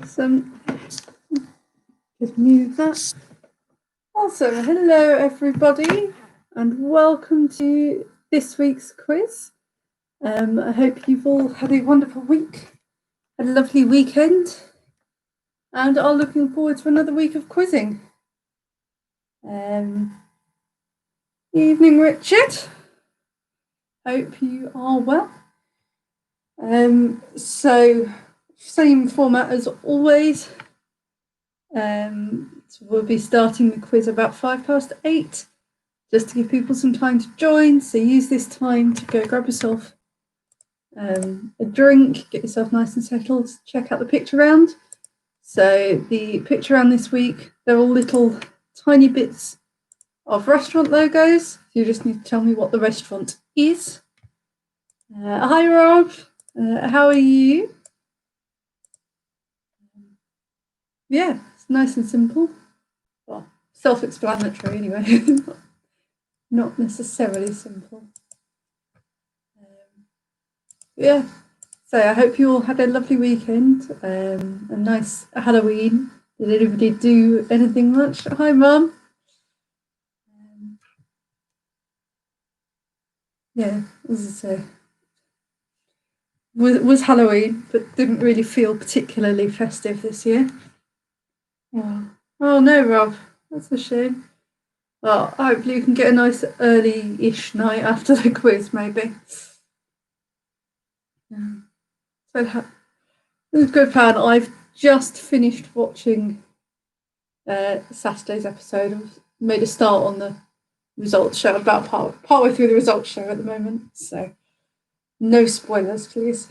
Awesome. Just move that. Awesome. Hello, everybody, and welcome to this week's quiz. I hope you've all had a wonderful week, had a lovely weekend, and are looking forward to another week of quizzing. Evening, Richard. Hope you are well. So same format as always. So we'll be starting the quiz about 8:05, just to give people some time to join. So use this time to go grab yourself a drink, get yourself nice and settled, check out the picture round. So the picture round this week, they're all little tiny bits of restaurant logos. You just need to tell me what the restaurant is. Hi, Rob. How are you? Yeah, it's nice and simple. Well, self-explanatory anyway. Not necessarily simple. Yeah. So I hope you all had a lovely weekend, a nice Halloween. Did anybody do anything much? Hi, Mum. Yeah, as I say, was Halloween, but didn't really feel particularly festive this year. Oh no, Rob, that's a shame. Well, hopefully you can get a nice early-ish night after the quiz, maybe. Yeah. So it was good fun. I've just finished watching Saturday's episode. I've made a start on the results show. I'm about partway through the results show at the moment, so no spoilers, please.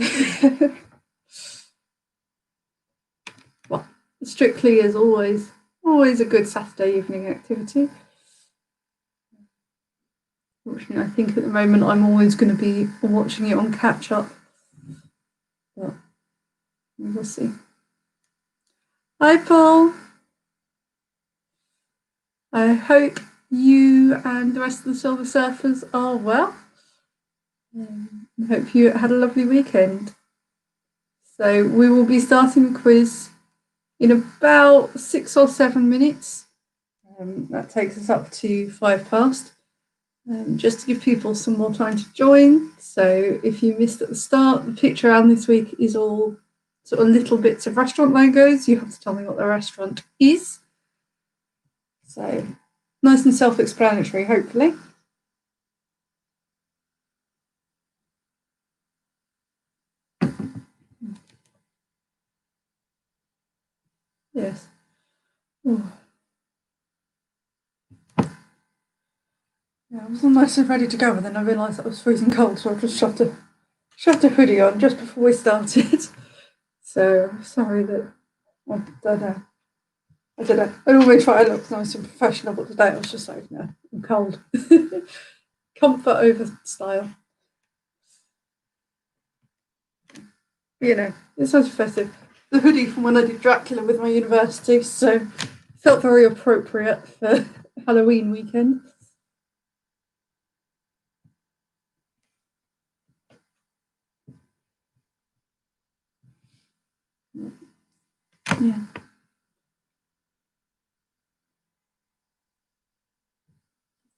Well, Strictly is always a good Saturday evening activity. Fortunately, I think at the moment I'm always going to be watching it on catch up, but we'll see. Hi, Paul. I hope you and the rest of the Silver Surfers are well. I hope you had a lovely weekend. So we will be starting the quiz in about 6 or 7 minutes. That takes us up to 5:05. Just to give people some more time to join. So if you missed at the start, the picture around this week is all sort of little bits of restaurant logos. You have to tell me what the restaurant is. So nice and self-explanatory, hopefully. Yes. Ooh. Yeah, I was all nice and ready to go, and then I realised I was freezing cold, so I just shoved a hoodie on just before we started. So sorry that I don't know. I always try to look nice and professional, but today I was just like, no, I'm cold. Comfort over style. You know, it sounds festive. The hoodie from when I did Dracula with my university, so felt very appropriate for Halloween weekend. Yeah.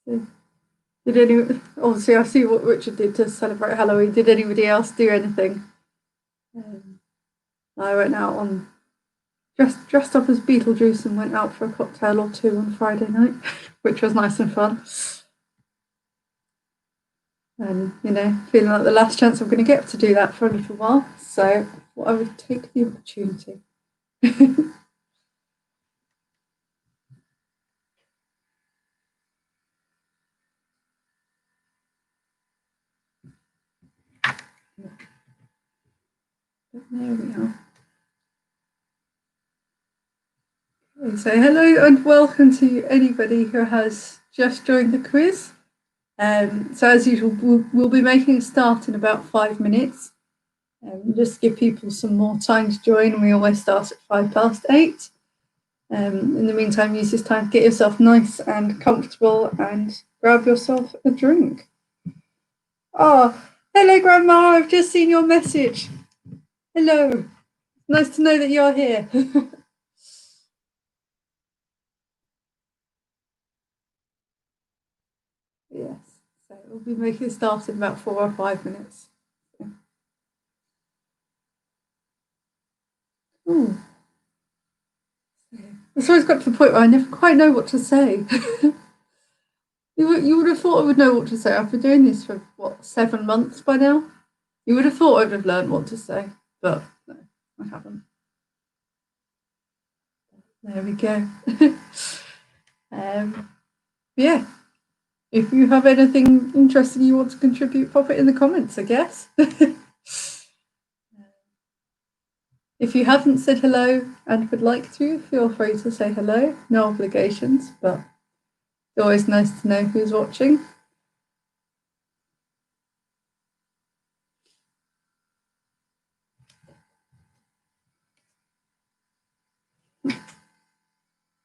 So, obviously I see what Richard did to celebrate Halloween. Did anybody else do anything? I went out on dressed up as Beetlejuice and went out for a cocktail or two on Friday night, which was nice and fun. And feeling like the last chance I'm going to get to do that for a little while, so I would take the opportunity. There we are. So hello and welcome to anybody who has just joined the quiz. So as usual, we'll be making a start in about 5 minutes. Just to give people some more time to join, and we always start at 8:05. In the meantime, use this time to get yourself nice and comfortable and grab yourself a drink. Oh, hello, Grandma. I've just seen your message. Hello. nice to know that you're here. Yes, so we'll be making a start in about 4 or 5 minutes. Ooh. It's always got to the point where I never quite know what to say. You would have thought I would know what to say. I've been doing this for, 7 months by now? You would have thought I would have learned what to say, but no, I haven't. There we go. Yeah, if you have anything interesting you want to contribute, pop it in the comments, I guess. If you haven't said hello and would like to, feel free to say hello. No obligations, but it's always nice to know who's watching.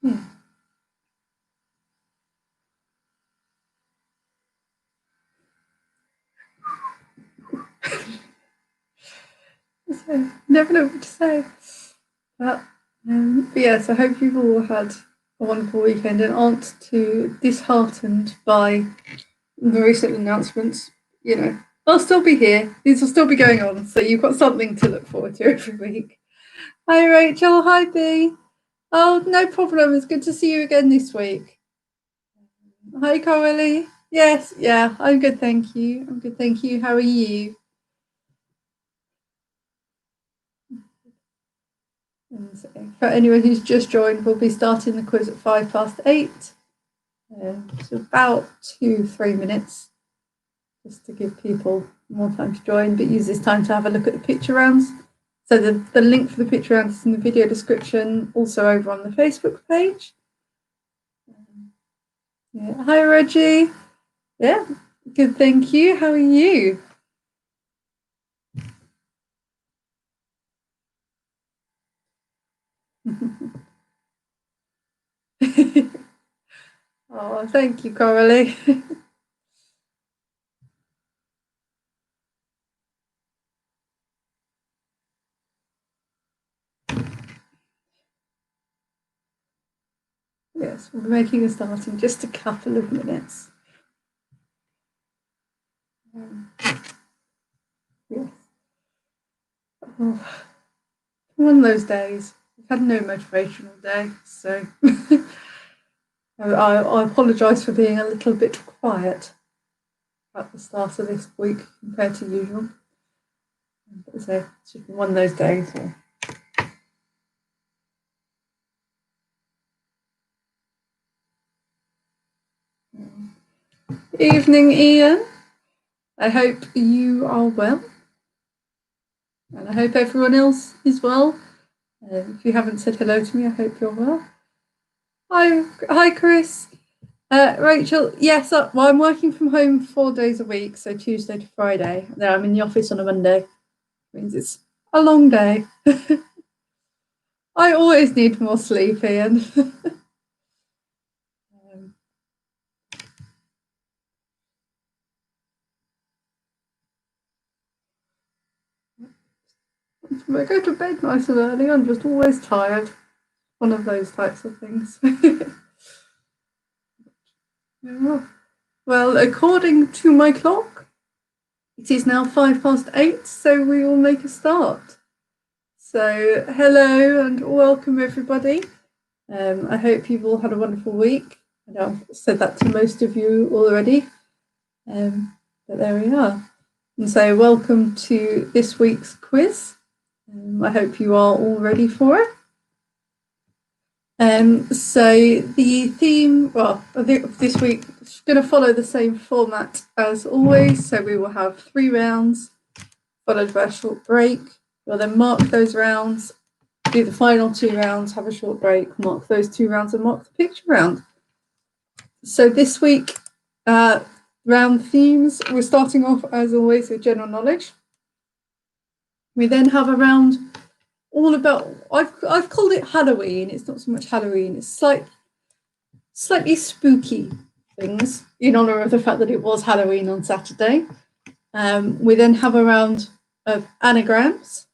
Yeah. So, never know what to say. But yes, I hope you've all had a wonderful weekend and aren't too disheartened by the recent announcements. You know, I'll still be here. These will still be going on, so you've got something to look forward to every week. Hi, Rachel. Hi, Bea. Oh, no problem. It's good to see you again this week. Hi, Coralie. Yes, yeah, I'm good, thank you. I'm good, thank you. How are you? And so, for anyone who's just joined, we'll be starting the quiz at 8:05. So about 2-3 minutes, just to give people more time to join, but use this time to have a look at the picture rounds. So the link for the picture rounds is in the video description, also over on the Facebook page. Yeah. Hi, Reggie. Yeah, good, thank you. How are you? Oh, thank you, Coralie. Yes, we'll be making a start in just a couple of minutes. Yes. Oh, one of those days. I've had no motivation all day, so I apologise for being a little bit quiet at the start of this week compared to usual. So it's just one of those days. So. Evening, Ian. I hope you are well. And I hope everyone else is well. If you haven't said hello to me, I hope you're well. Hi, Chris. Rachel, yes, well, I'm working from home 4 days a week, so Tuesday to Friday. Then I'm in the office on a Monday. It means it's a long day. I always need more sleep, Ian. I go to bed nice and early. I'm just always tired. One of those types of things. Well, according to my clock, it is now 8:05, so we will make a start. So, hello and welcome, everybody. I hope you've all had a wonderful week. I know I've said that to most of you already, but there we are. And so, welcome to this week's quiz. I hope you are all ready for it. So the theme, this week is going to follow the same format as always. So we will have 3 rounds, followed by a short break. We'll then mark those rounds, do the final 2 rounds, have a short break, mark those 2 rounds, and mark the picture round. So this week, round themes, we're starting off as always with general knowledge. We then have a round all about, I've called it Halloween. It's not so much Halloween, it's slightly spooky things in honor of the fact that it was Halloween on Saturday. We then have a round of anagrams.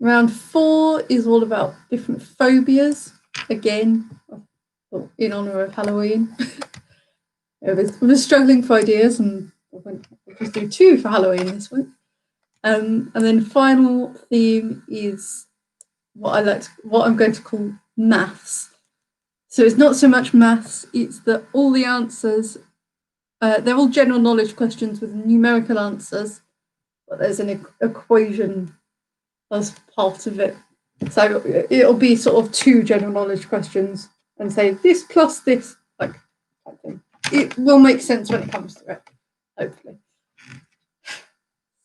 Round 4 is all about different phobias. Again, in honour of Halloween. I was struggling for ideas and I'll just do 2 for Halloween this week. And then final theme is what I'm going to call maths. So it's not so much maths, it's that all the answers, they're all general knowledge questions with numerical answers, but there's an equation as part of it. So it'll be sort of 2 general knowledge questions and say this plus this, like that thing. It will make sense when it comes to it, hopefully.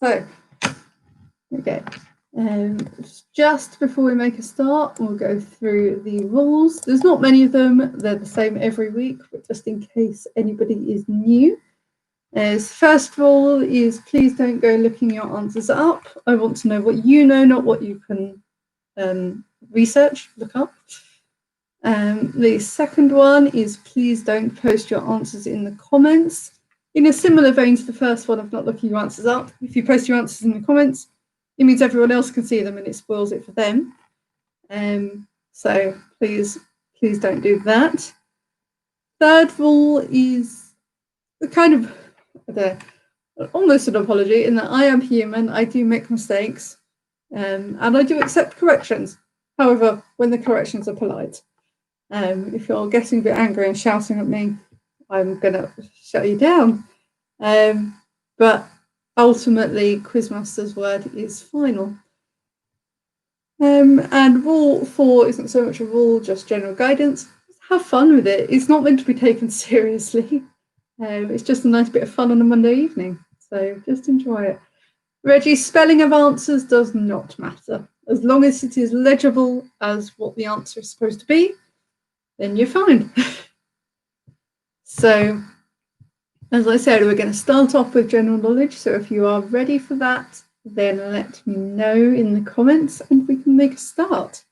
So, okay. Just before we make a start, we'll go through the rules. There's not many of them. They're the same every week, but just in case anybody is new. First rule is please don't go looking your answers up. I want to know what you know, not what you can research, look up. The second one is please don't post your answers in the comments. In a similar vein to the first one of not looking your answers up, if you post your answers in the comments, it means everyone else can see them and it spoils it for them. So please don't do that. Third rule is kind of almost an apology in that I am human, I do make mistakes, and I do accept corrections. However, when the corrections are polite. If you're getting a bit angry and shouting at me, I'm going to shut you down. But ultimately, Quizmaster's word is final. And rule 4 isn't so much a rule, just general guidance. Have fun with it. It's not meant to be taken seriously. It's just a nice bit of fun on a Monday evening. So just enjoy it. Reggie, spelling of answers does not matter. As long as it is legible as what the answer is supposed to be, then you're fine. So, as I said, we're going to start off with general knowledge. So if you are ready for that, then let me know in the comments and we can make a start.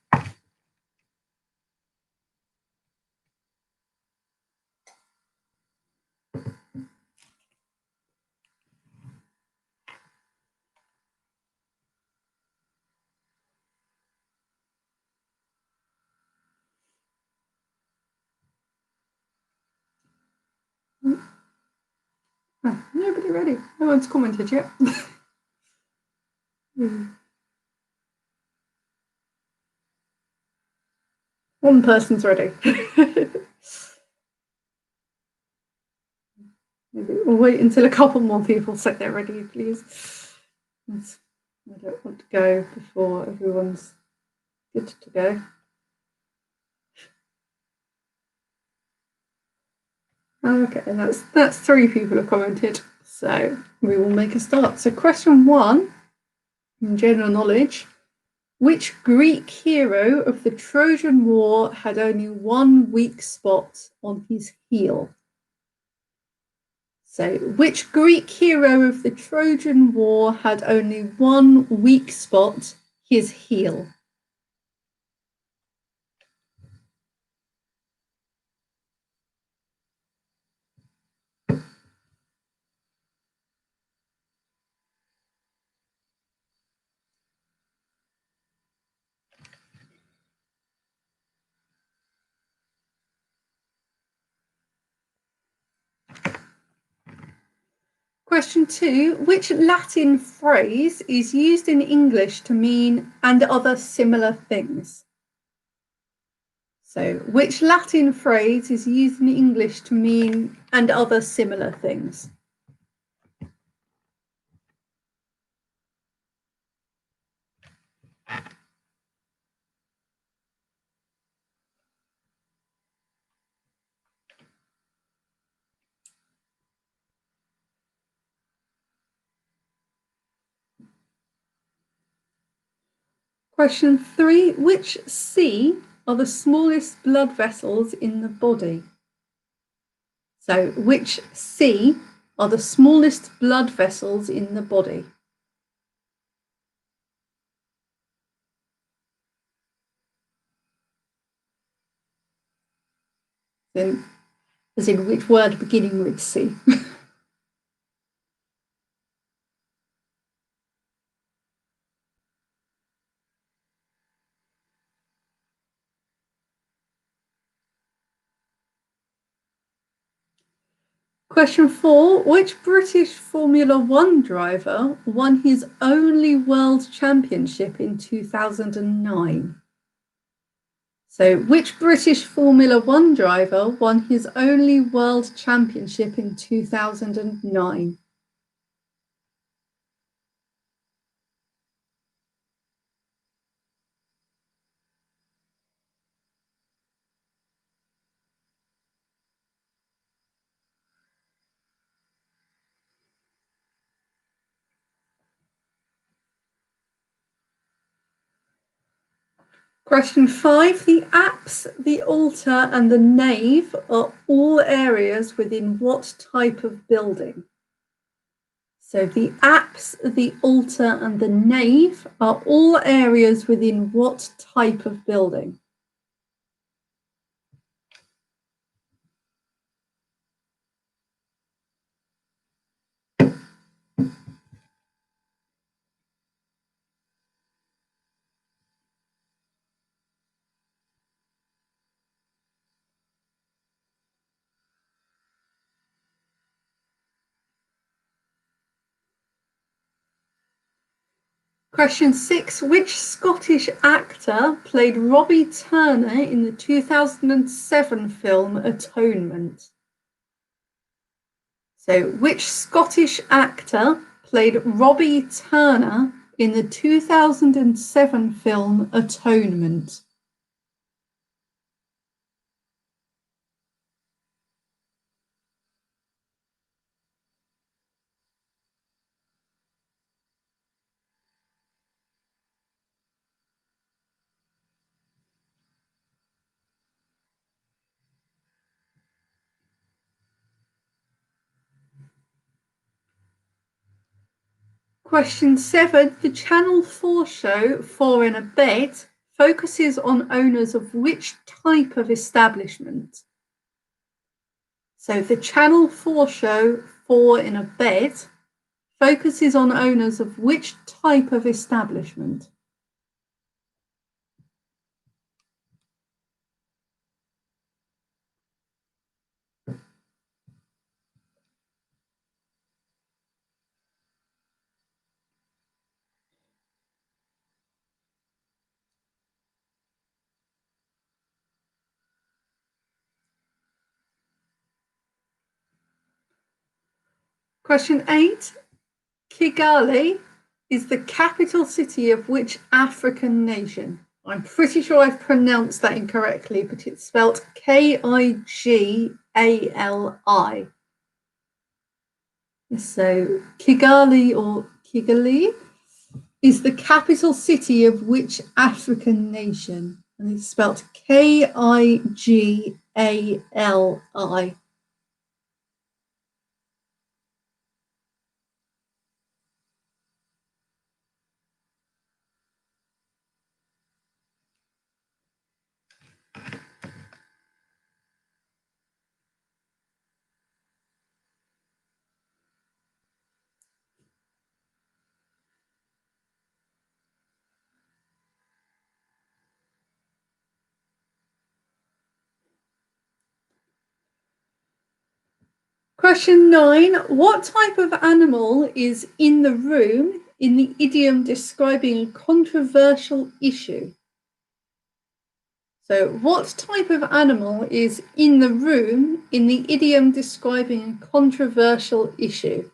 Oh, nobody ready. No one's commented yet. One person's ready. Maybe we'll wait until a couple more people say they're ready, please. I don't want to go before everyone's good to go. Okay, that's 3 people have commented, so we will make a start. So question 1, in general knowledge, which Greek hero of the Trojan War had only one weak spot on his heel? So, which Greek hero of the Trojan War had only one weak spot, his heel? Question 2, which Latin phrase is used in English to mean and other similar things? So, which Latin phrase is used in English to mean and other similar things? Question 3, which C are the smallest blood vessels in the body? So, which C are the smallest blood vessels in the body? Then, as in which word beginning with C? Question 4. Which British Formula One driver won his only world championship in 2009? So, which British Formula One driver won his only world championship in 2009? Question 5. The apse, the altar, and the nave are all areas within what type of building? So the apse, the altar, and the nave are all areas within what type of building? Question 6. Which Scottish actor played Robbie Turner in the 2007 film Atonement? So, which Scottish actor played Robbie Turner in the 2007 film Atonement? Question 7. The Channel 4 show Four in a Bed focuses on owners of which type of establishment? So the Channel 4 show Four in a Bed focuses on owners of which type of establishment? Question 8. Kigali is the capital city of which African nation? I'm pretty sure I've pronounced that incorrectly, but it's spelled Kigali. So Kigali or Kigali is the capital city of which African nation? And it's spelled Kigali. Question 9. What type of animal is in the room in the idiom describing a controversial issue? So, what type of animal is in the room in the idiom describing a controversial issue?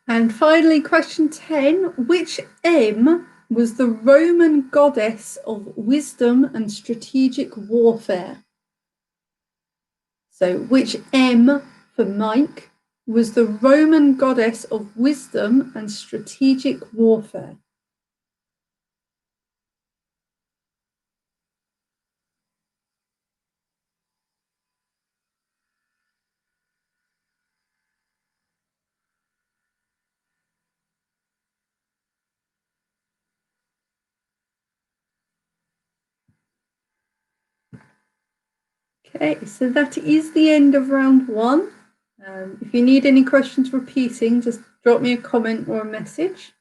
And finally, question 10. Which M was the Roman goddess of wisdom and strategic warfare? So, which M for Mike was the Roman goddess of wisdom and strategic warfare? Okay, so that is the end of round one. If you need any questions repeating, just drop me a comment or a message.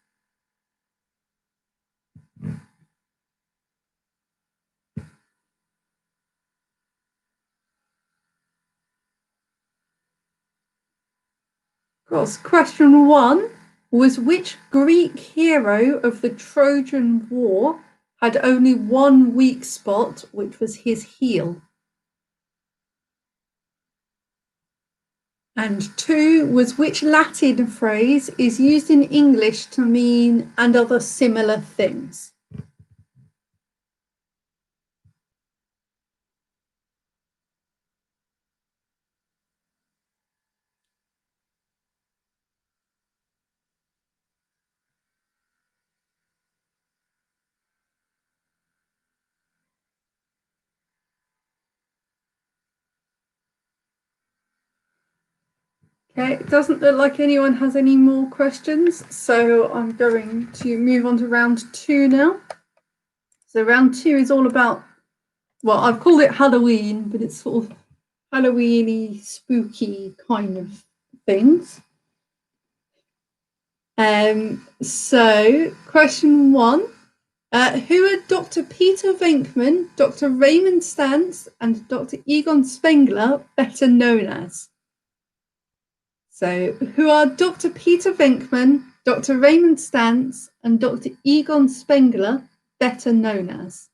Of course, question one was, which Greek hero of the Trojan War had only one weak spot, which was his heel? And two was, which Latin phrase is used in English to mean and other similar things? Okay, it doesn't look like anyone has any more questions, so I'm going to move on to round two now. So round two is all about, well, I've called it Halloween, but it's sort of Halloween-y, spooky kind of things. So question one, who are Dr. Peter Venkman, Dr. Raymond Stantz, and Dr. Egon Spengler better known as? So, who are Dr. Peter Venkman, Dr. Raymond Stantz, and Dr. Egon Spengler better known as?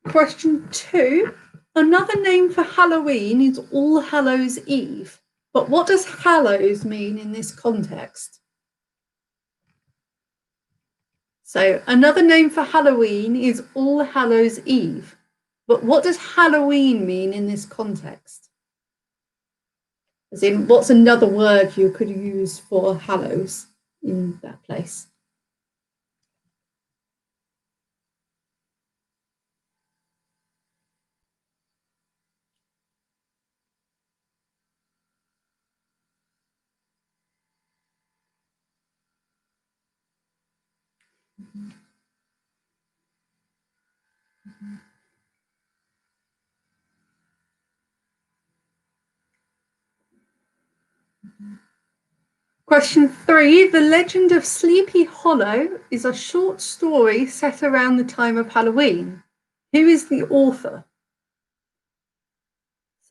Question two. Another name for Halloween is All Hallows Eve. But what does Hallows mean in this context? So another name for Halloween is All Hallows Eve. But what does Halloween mean in this context? As in, what's another word you could use for Hallows in that place? Question three. The Legend of Sleepy Hollow is a short story set around the time of Halloween. Who is the author?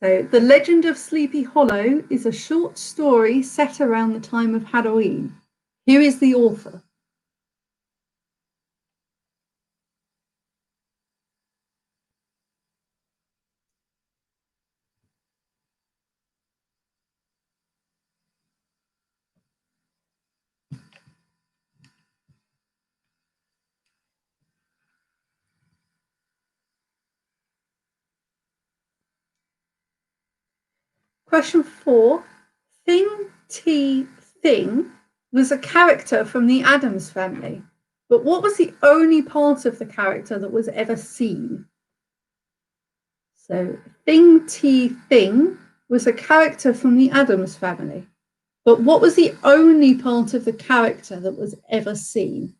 So, The Legend of Sleepy Hollow is a short story set around the time of Halloween. Who is the author? Question four. Thing T Thing was a character from the Addams Family, but what was the only part of the character that was ever seen? So, Thing T Thing was a character from the Addams Family, but what was the only part of the character that was ever seen?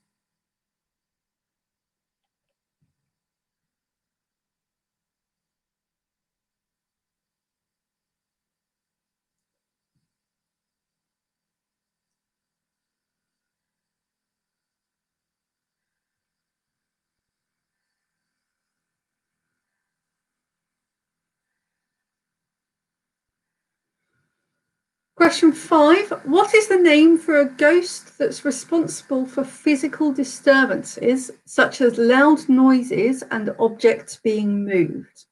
Question five. What is the name for a ghost that's responsible for physical disturbances, such as loud noises and objects being moved?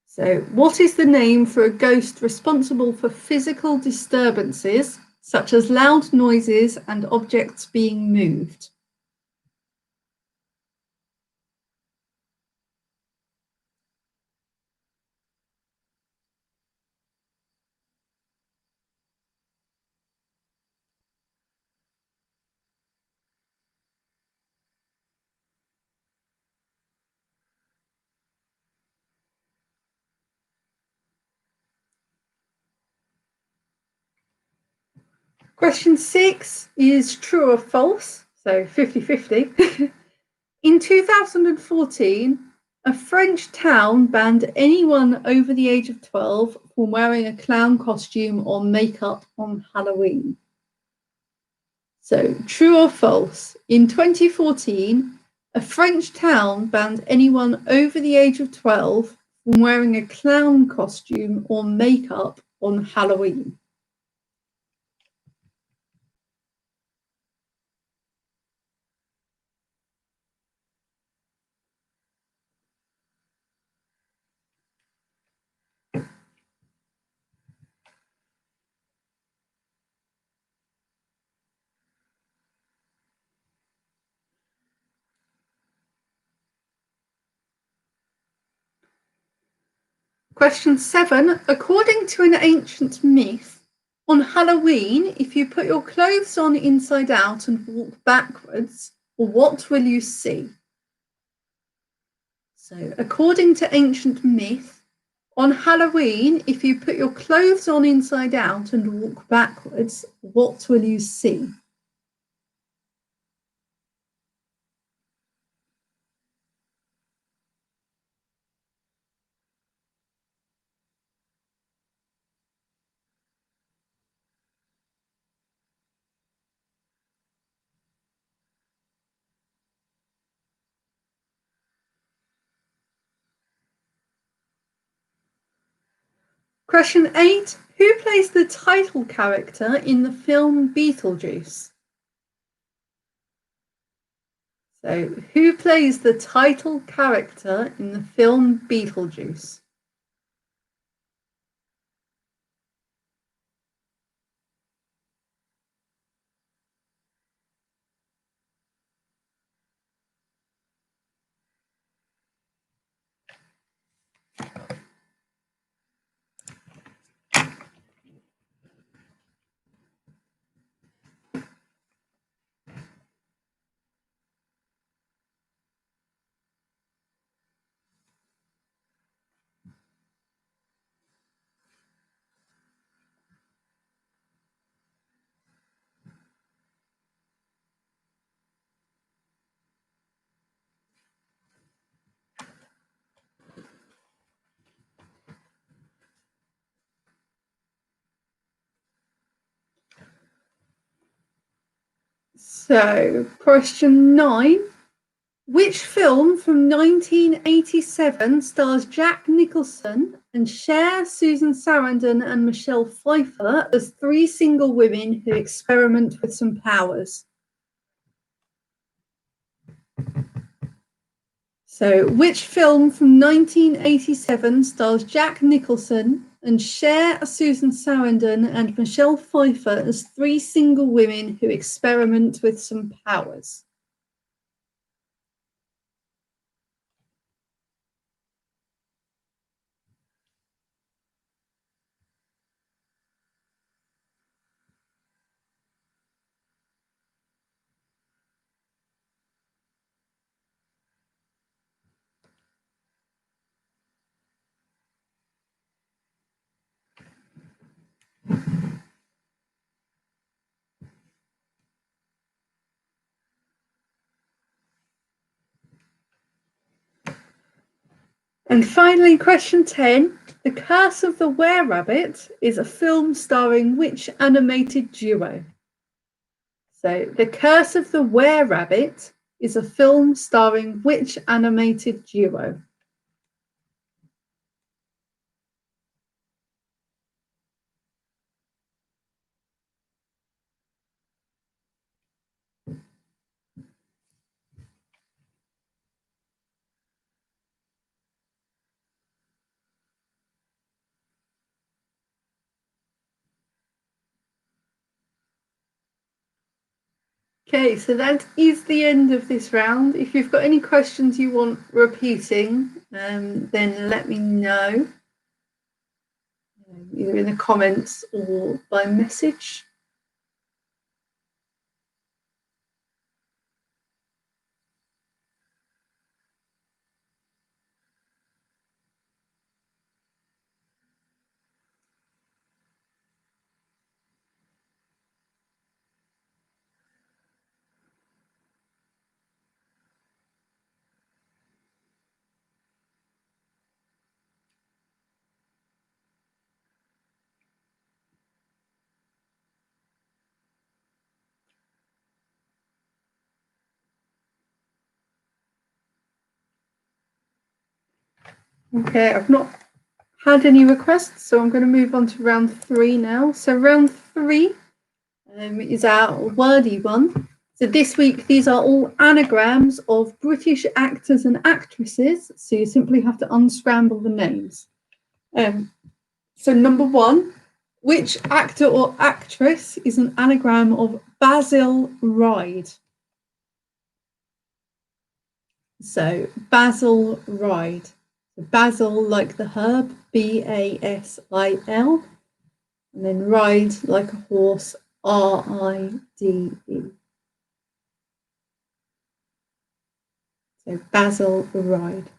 So, what is the name for a ghost responsible for physical disturbances, such as loud noises and objects being moved. Question 6 is true or false, so 50-50. In 2014, a French town banned anyone over the age of 12 from wearing a clown costume or makeup on Halloween. So, true or false? In 2014, a French town banned anyone over the age of 12 from wearing a clown costume or makeup on Halloween. Question 7. According to an ancient myth, on Halloween, if you put your clothes on inside out and walk backwards, what will you see? So, according to ancient myth, on Halloween, if you put your clothes on inside out and walk backwards, what will you see? Question 8. Who plays the title character in the film Beetlejuice? So, who plays the title character in the film Beetlejuice? So, question 9. Which film from 1987 stars Jack Nicholson and Cher, Susan Sarandon, and Michelle Pfeiffer as three single women who experiment with some powers? So, which film from 1987 stars Jack Nicholson and Cher, Susan Sarandon, and Michelle Pfeiffer as three single women who experiment with some powers? And finally, question 10. The Curse of the Were-Rabbit is a film starring which animated duo? So, The Curse of the Were-Rabbit is a film starring which animated duo? Okay, so that is the end of this round. If you've got any questions you want repeating, then let me know, either in the comments or by message. Okay, I've not had any requests, so I'm going to move on to round 3 now. So round 3 is our wordy one. So this week, these are all anagrams of British actors and actresses. So you simply have to unscramble the names. So number 1, which actor or actress is an anagram of Basil Ryde? So Basil Ryde. Basil like the herb, Basil, and then ride like a horse, Ride. So Basil Ryde.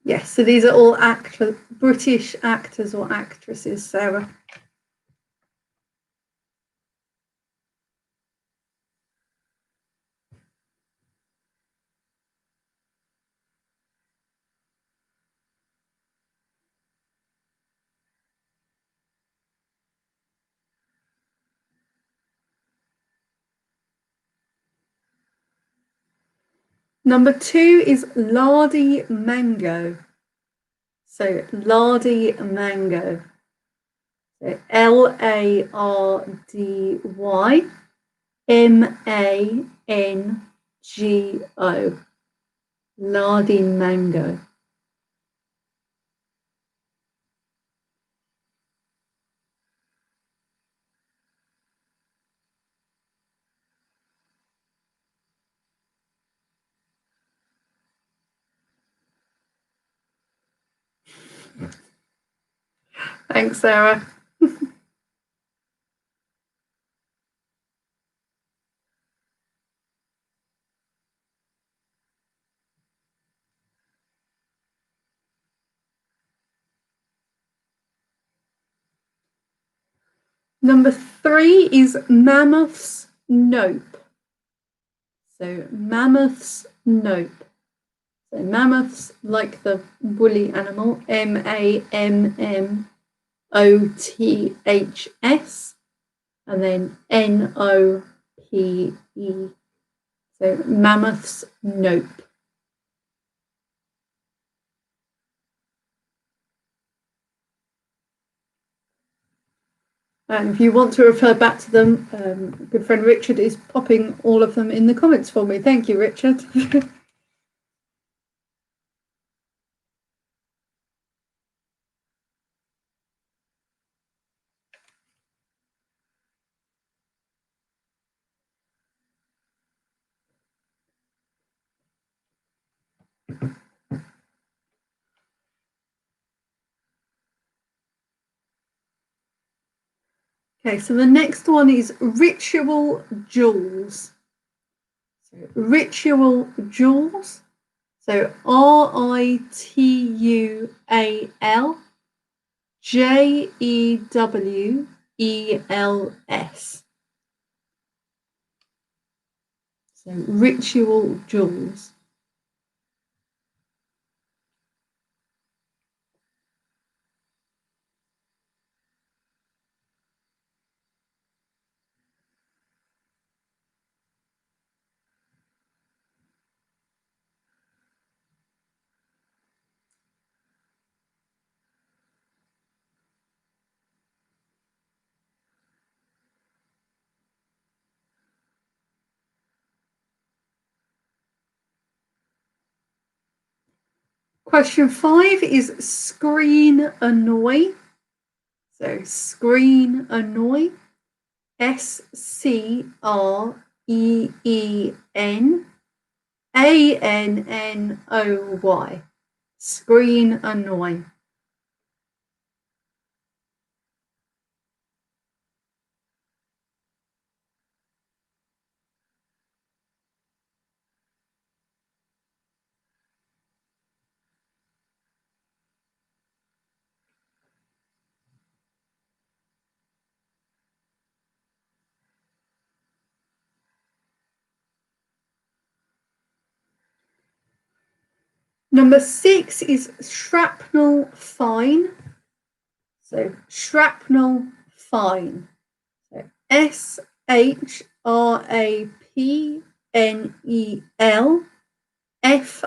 Yes, so these are all British actors or actresses, Sarah. Number 2 is Lardy Mango. So Lardy Mango. So LARDYMANGO. Lardy Mango. Thanks, Sarah. Number 3 is Mammoth's Nope. So Mammoth's Nope. So mammoths, like the woolly animal, MAMMOTHS, and then NOPE. So Mammoth's Nope. And if you want to refer back to them, good friend Richard is popping all of them in the comments for me. Thank you, Richard. Okay, so the next one is Ritual Jewels. So Ritual Jewels. So RITUALJEWELS. So Ritual Jewels. Question 5 is screen annoy. So screen annoy. SCREENANNOY. Screen annoy. Number 6 is shrapnel fine. So shrapnel fine. So SHRAPNEL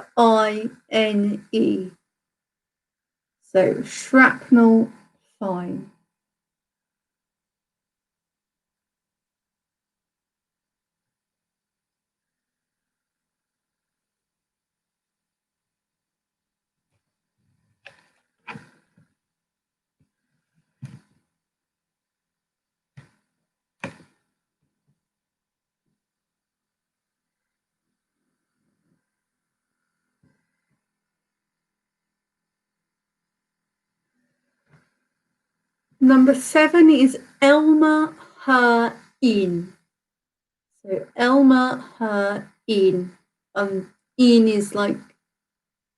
FINE. So shrapnel fine. Number 7 is Elmer her in. So Elmer her in. In is like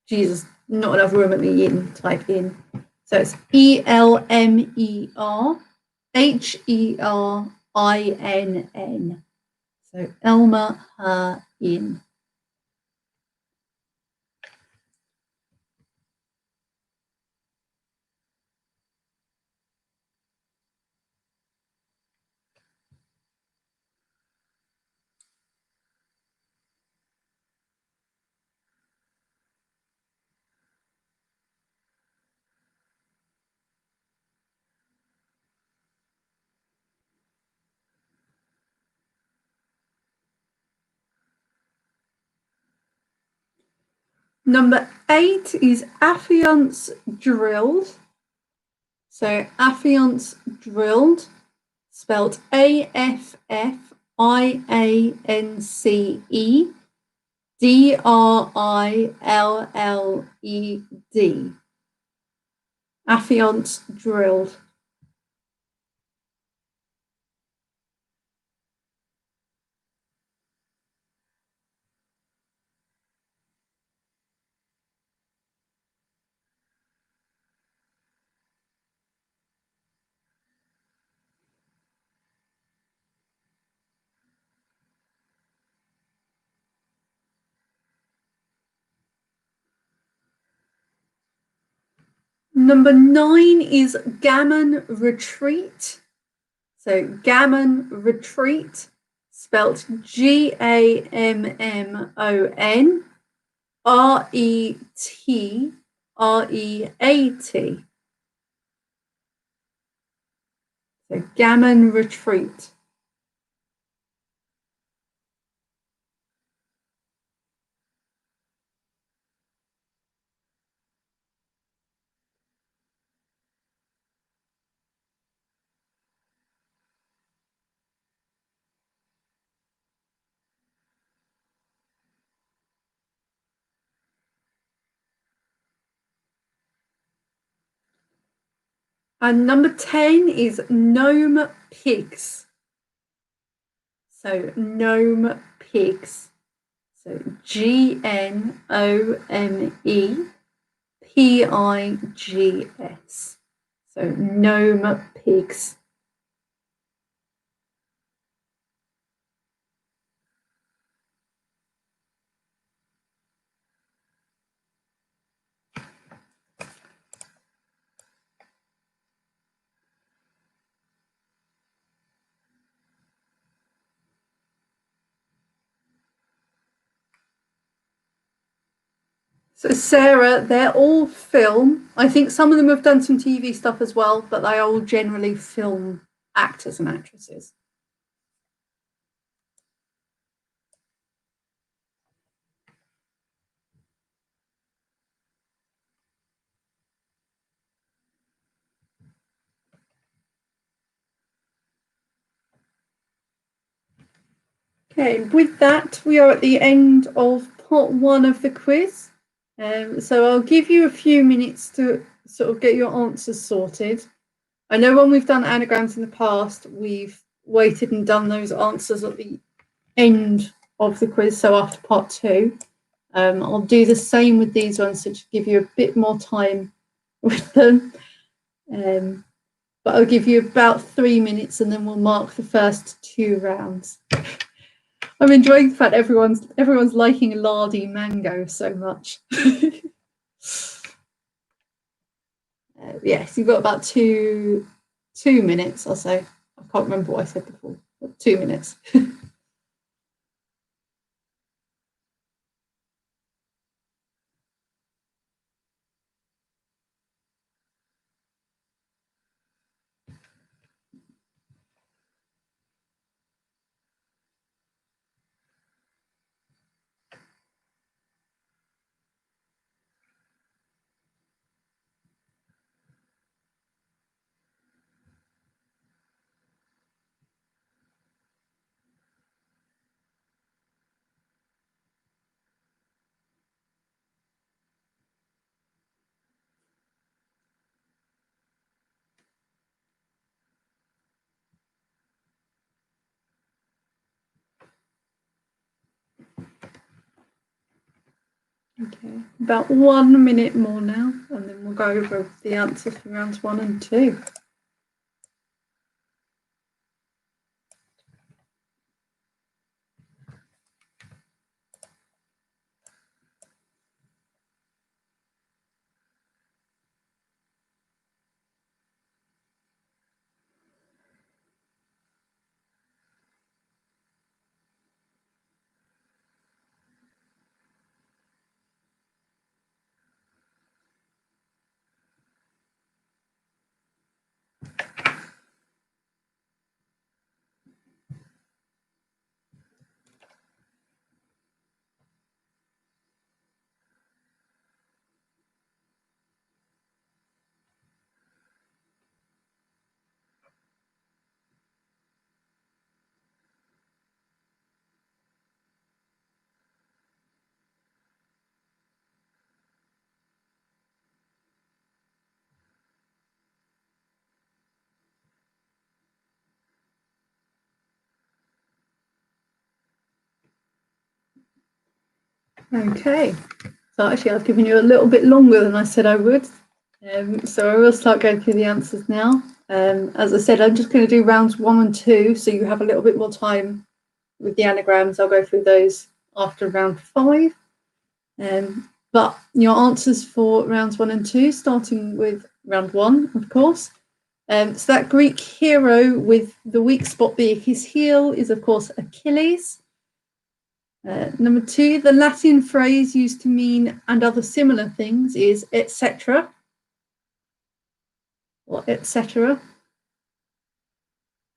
Jesus, not enough room at the inn type in. So it's ELMERHERINN. So Elmer her in. Number 8 is affiance drilled. So affiance drilled, spelled AFFIANCE DRILLED. Affiance drilled. Number 9 is gammon retreat. So gammon retreat, spelt GAMMONRETREAT. So gammon retreat. And number 10 is gnome pigs. So gnome pigs. So GNOMEPIGS. So gnome pigs. So Sarah, they're all film. I think some of them have done some TV stuff as well, but they are all generally film actors and actresses. Okay, with that, we are at the end of part 1 of the quiz. So I'll give you a few minutes to sort of get your answers sorted. I know when we've done anagrams in the past, we've waited and done those answers at the end of the quiz, so after part 2. I'll do the same with these ones, so to give you a bit more time with them. But I'll give you about 3 minutes and then we'll mark the first 2 rounds. I'm enjoying the fact everyone's liking lardy mango so much. Yes, you've got about two minutes, I'll say. I can't remember what I said before, but 2 minutes. Okay, about 1 minute more now, and then we'll go over the answers for rounds 1 and 2. Okay, so actually I've given you a little bit longer than I said I would. So I will start going through the answers now. As I said, I'm just going to do rounds 1 and 2, so you have a little bit more time with the anagrams. I'll go through those after round 5. But your answers for rounds 1 and 2, starting with round 1, of course. So that Greek hero with the weak spot being his heel is, of course, Achilles. Number 2, the Latin phrase used to mean and other similar things is etc. or etc.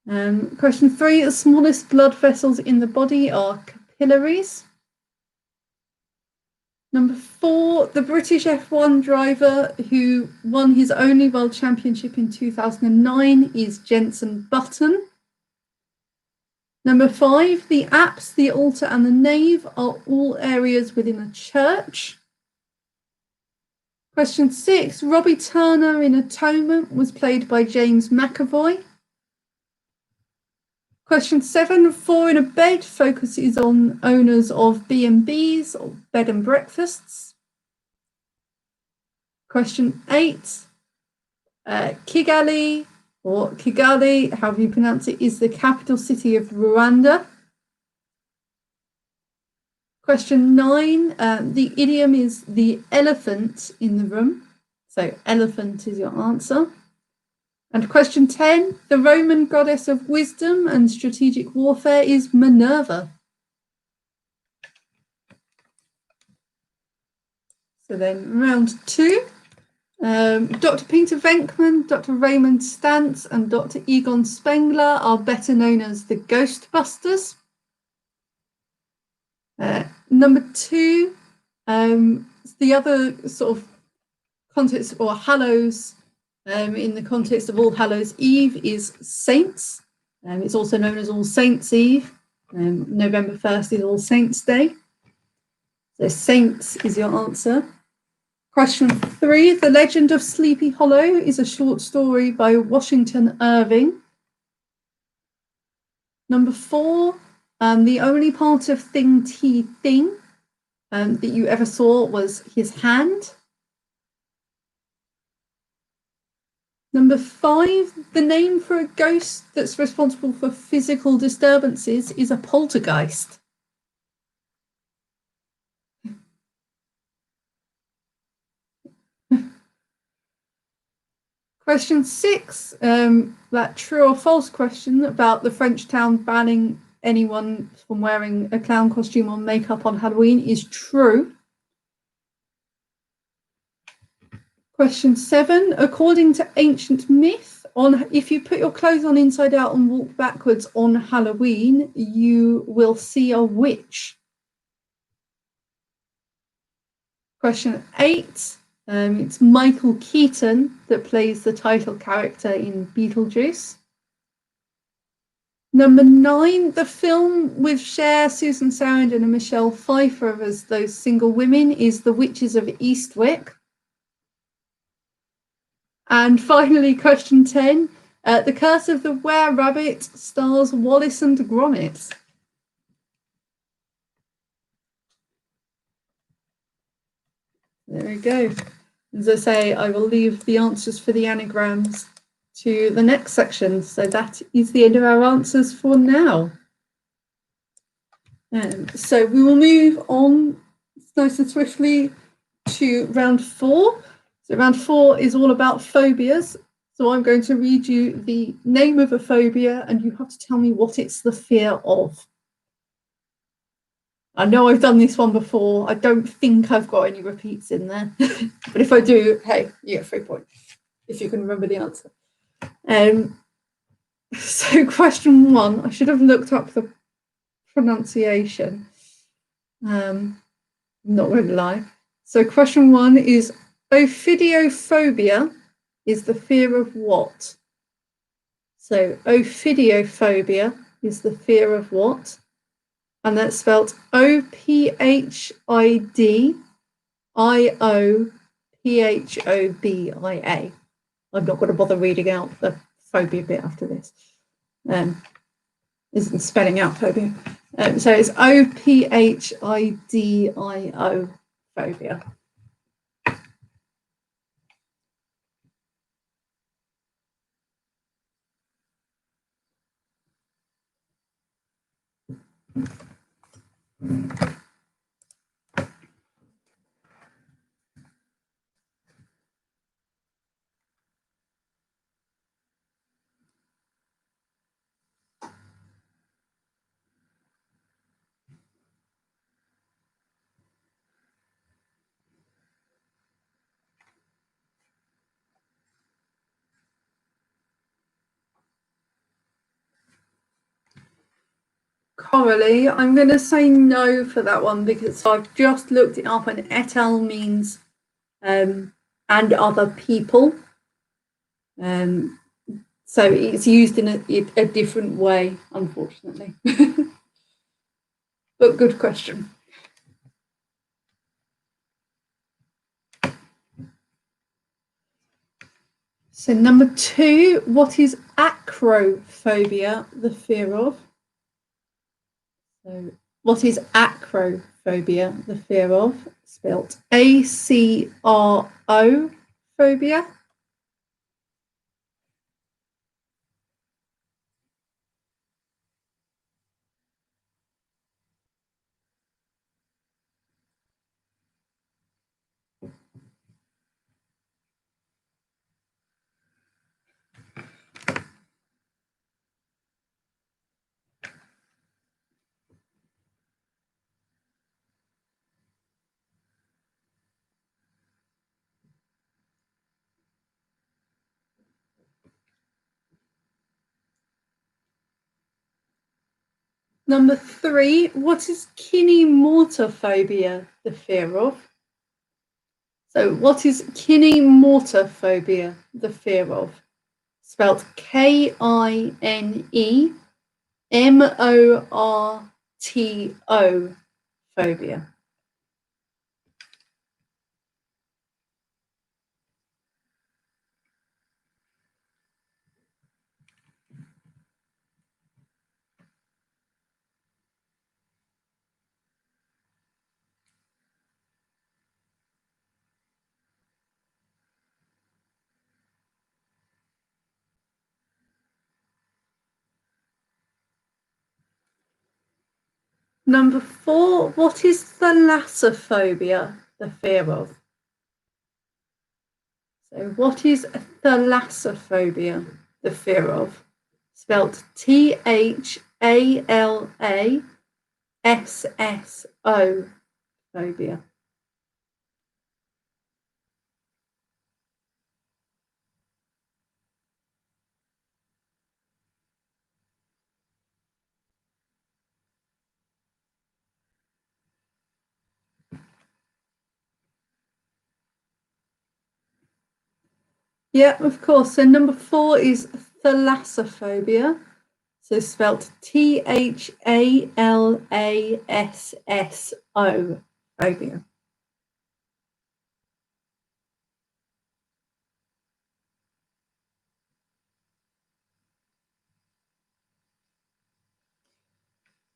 Question 3, the smallest blood vessels in the body are capillaries. Number 4, the British F1 driver who won his only World Championship in 2009 is Jenson Button. Number 5, the apse, the altar and the nave are all areas within a church. Question 6, Robbie Turner in Atonement was played by James McAvoy. Question 7, 4 in a bed focuses on owners of B&Bs or bed and breakfasts. Question 8, Kigali or Kigali, however you pronounce it, is the capital city of Rwanda. Question 9, the idiom is the elephant in the room. So elephant is your answer. And question 10, the Roman goddess of wisdom and strategic warfare is Minerva. So then round 2. Dr. Peter Venkman, Dr. Raymond Stantz and Dr. Egon Spengler are better known as the Ghostbusters. Number 2, the other sort of context or Hallows in the context of All Hallows Eve is Saints. It's also known as All Saints Eve. November 1st is All Saints' Day. So saints is your answer. Question 3. The Legend of Sleepy Hollow is a short story by Washington Irving. Number 4. The only part of Thing T Thing that you ever saw was his hand. Number 5. The name for a ghost that's responsible for physical disturbances is a poltergeist. Question 6, that true or false question about the French town banning anyone from wearing a clown costume or makeup on Halloween is true. Question 7, according to ancient myth, if you put your clothes on inside out and walk backwards on Halloween, you will see a witch. Question 8, it's Michael Keaton that plays the title character in Beetlejuice. Number 9, the film with Cher, Susan Sarandon and Michelle Pfeiffer as those single women is The Witches of Eastwick. And finally, question 10, The Curse of the Were-Rabbit stars Wallace and Gromit. There we go. As I say, I will leave the answers for the anagrams to the next section. So that is the end of our answers for now. So we will move on nice and swiftly to round 4. So round 4 is all about phobias. So I'm going to read you the name of a phobia and you have to tell me what it's the fear of. I know I've done this one before. I don't think I've got any repeats in there. But if I do, hey, you get 3 points if you can remember the answer. So question 1, I should have looked up the pronunciation. Not going to lie. So question 1 is ophidiophobia is the fear of what? So ophidiophobia is the fear of what? And that's spelled OPHIDIOPHOBIA. I'm not going to bother reading out the phobia bit after this. Isn't spelling out phobia. So it's OPHIDIO phobia. Coralie, I'm going to say no for that one because I've just looked it up and et al. Means and other people. So it's used in a different way, unfortunately. But good question. So number 2, what is acrophobia, the fear of? So what is acrophobia, the fear of? Spelt ACRO phobia. Number 3, what is kinemortophobia, the fear of? So what is kinemortophobia, the fear of? Spelt KINE M-O-R-T-O, phobia. Number 4, what is thalassophobia, the fear of? So what is thalassophobia, the fear of? Spelt T-H-A-L-A-S-S-O, phobia. Yeah, of course. So number 4 is thalassophobia. So spelt T-H-A-L-A-S-S-O, phobia.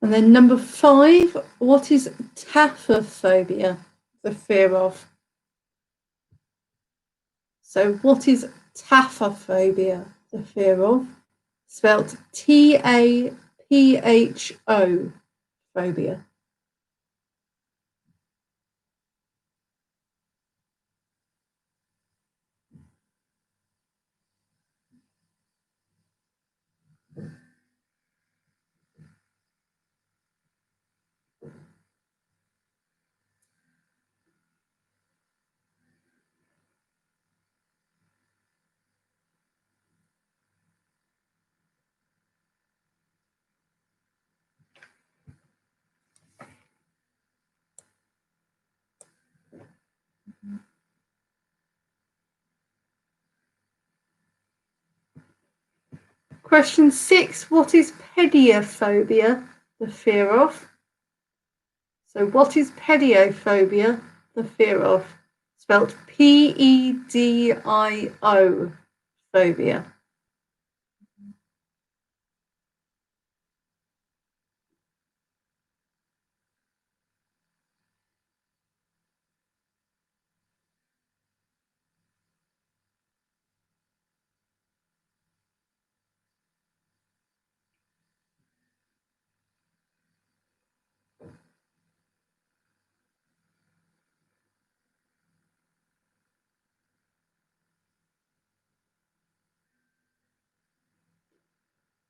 And then number 5, what is taphophobia, the fear of? So what is taphophobia, the fear of? Spelt T-A-P-H-O, phobia. Question 6, what is pediophobia, the fear of? So what is pediophobia, the fear of? Spelt P-E-D-I-O, phobia.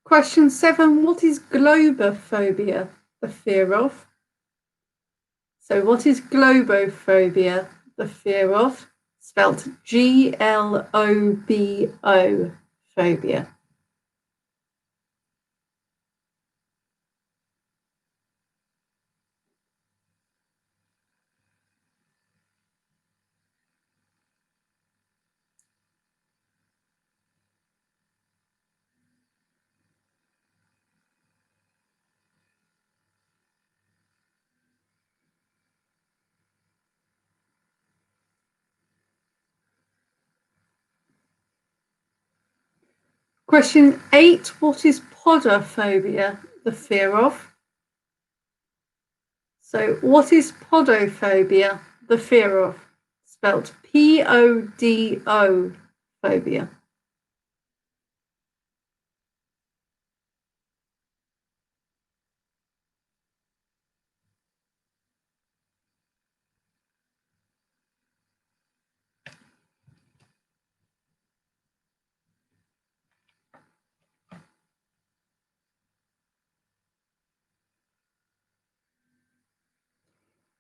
Question 7, what is globophobia, the fear of? So what is globophobia, the fear of? Spelt G-L-O-B-O, phobia. Question 8, what is podophobia, the fear of? So what is podophobia, the fear of? Spelt P-O-D-O, phobia.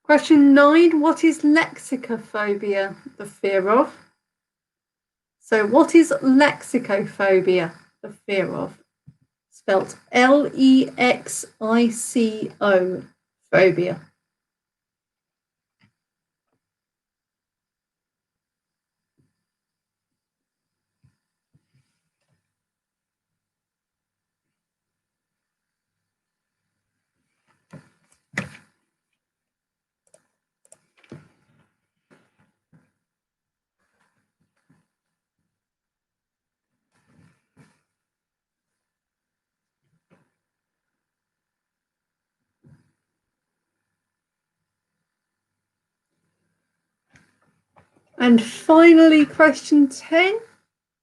Question 9, what is lexicophobia, the fear of? So what is lexicophobia, the fear of? Spelt L-E-X-I-C-O, phobia. And finally, question 10.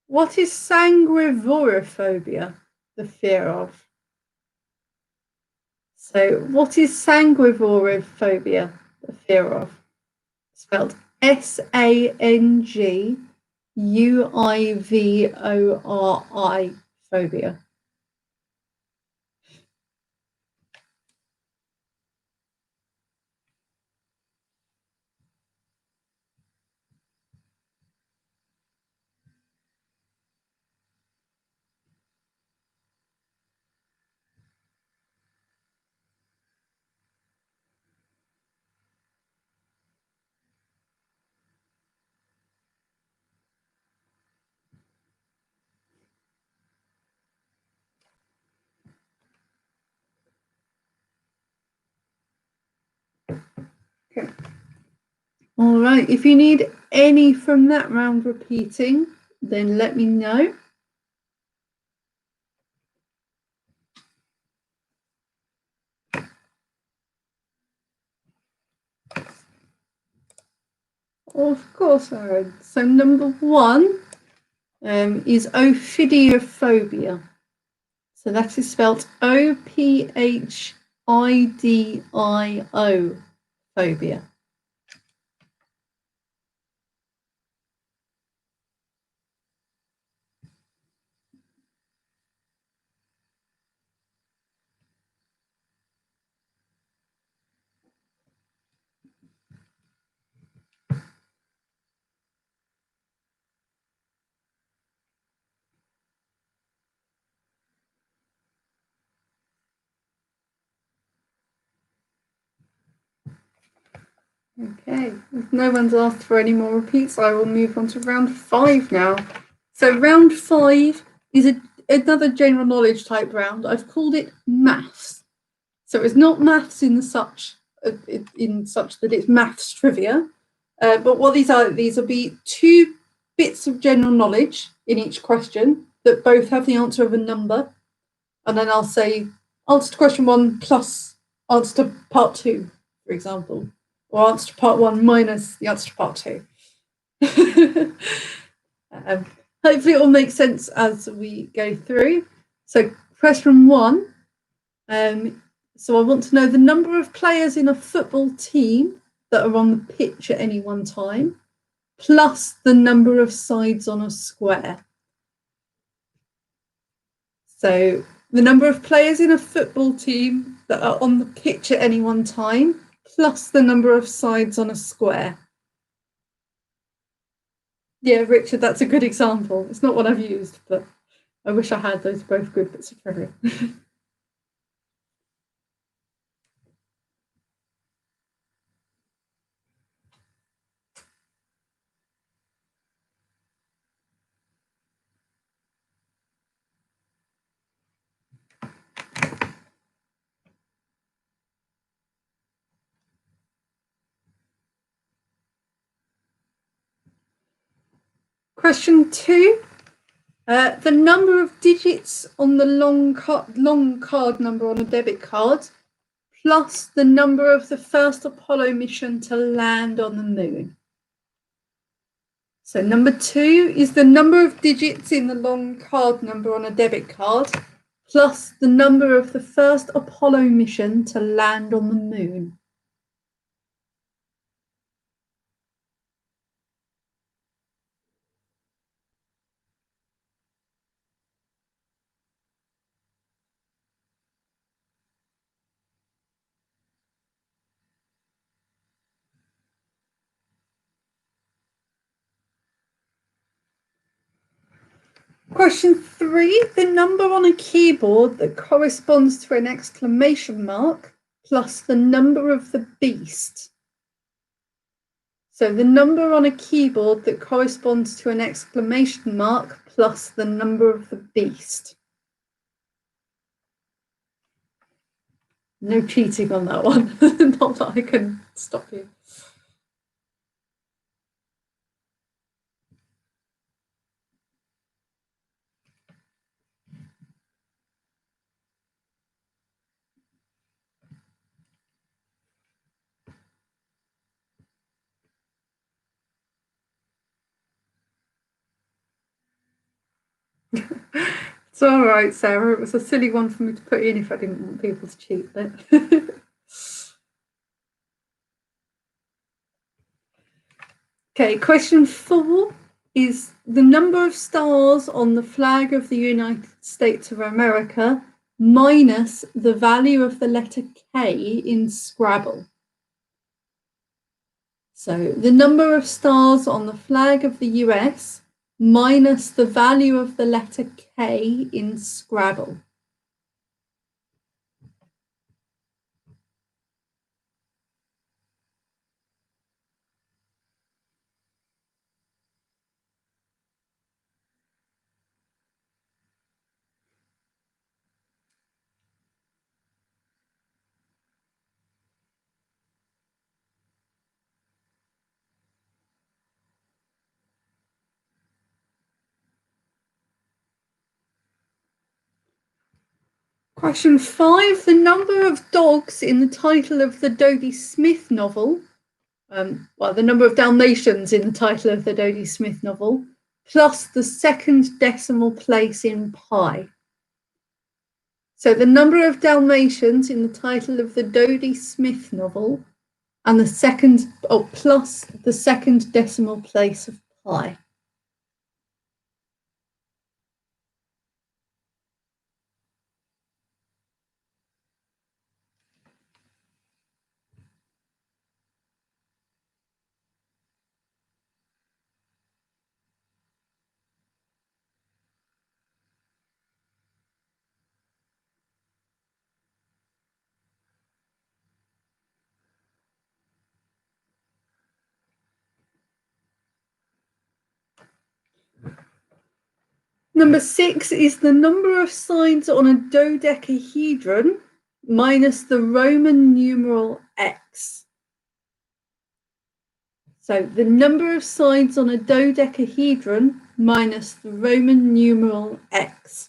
What is sanguivorophobia, the fear of? So, what is sanguivorophobia, the fear of? Spelled SANGUIVORI, phobia. Okay. All right, if you need any from that round repeating, then let me know. Of course, Aaron. So number 1 is ophidiophobia. So that is spelled OPHIDIO, phobia. Okay, if no one's asked for any more repeats, I will move on to round 5 now. So round 5 is another general knowledge type round. I've called it maths. So it's not maths in such that it's maths trivia, but what these will be 2 bits of general knowledge in each question that both have the answer of a number, and then I'll say answer to question 1 plus answer to part 2, for example, or answer to part 1 minus the answer to part 2. Hopefully it will make sense as we go through. So question 1, so I want to know the number of players in a football team that are on the pitch at any one time, plus the number of sides on a square. So the number of players in a football team that are on the pitch at any one time, plus the number of sides on a square. Yeah, Richard, that's a good example. It's not what I've used, but I wish I had. Those are both good bits of trivia. Question 2. The number of digits on the long card number on a debit card, plus the number of the first Apollo mission to land on the moon. So number 2 is the number of digits in the long card number on a debit card, plus the number of the first Apollo mission to land on the moon. Question 3, the number on a keyboard that corresponds to an exclamation mark plus the number of the beast. So the number on a keyboard that corresponds to an exclamation mark plus the number of the beast. No cheating on that one. Not that I can stop you. It's all right, Sarah. It was a silly one for me to put in if I didn't want people to cheat it. Okay, question 4 is the number of stars on the flag of the United States of America minus the value of the letter K in Scrabble. So the number of stars on the flag of the US minus the value of the letter K in Scrabble. Question 5, the number of dogs in the title of the Dodie Smith novel, the number of Dalmatians in the title of the Dodie Smith novel, plus the second decimal place in pi. So the number of Dalmatians in the title of the Dodie Smith novel and the second, plus the second decimal place of pi. Number 6 is the number of sides on a dodecahedron minus the Roman numeral X. So the number of sides on a dodecahedron minus the Roman numeral X.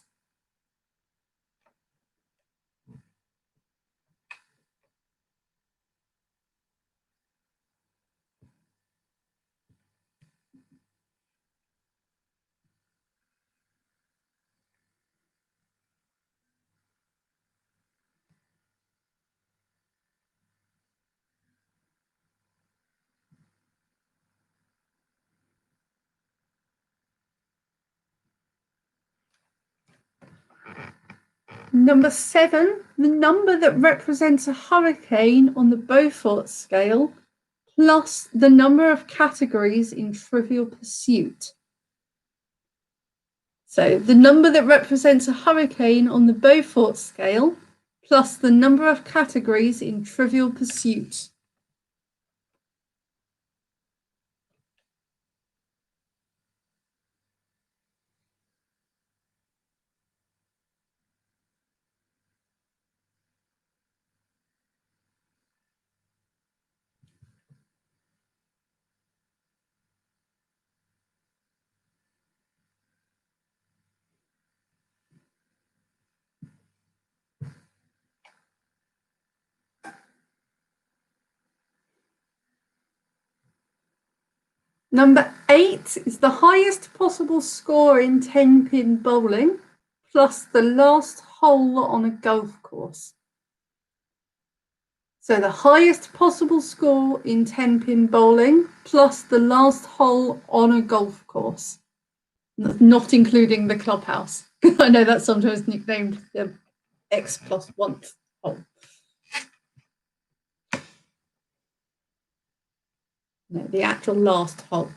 Number 7, the number that represents a hurricane on the Beaufort scale plus the number of categories in Trivial Pursuit. So the number that represents a hurricane on the Beaufort scale plus the number of categories in Trivial Pursuit. Number 8 is the highest possible score in 10-pin bowling plus the last hole on a golf course. So the highest possible score in 10-pin bowling plus the last hole on a golf course, not including the clubhouse. I know that's sometimes nicknamed the X+1 hole. No, the actual last hole.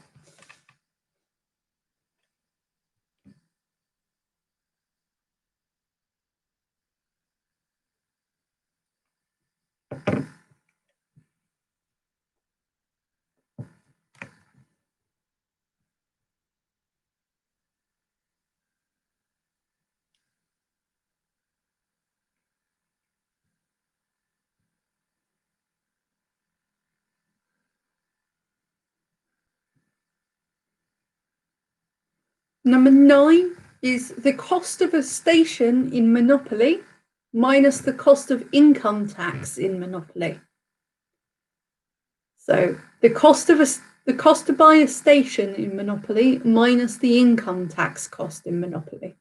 Number 9 is the cost of a station in Monopoly minus the cost of income tax in Monopoly. So the cost of the cost to buy a station in Monopoly minus the income tax cost in Monopoly.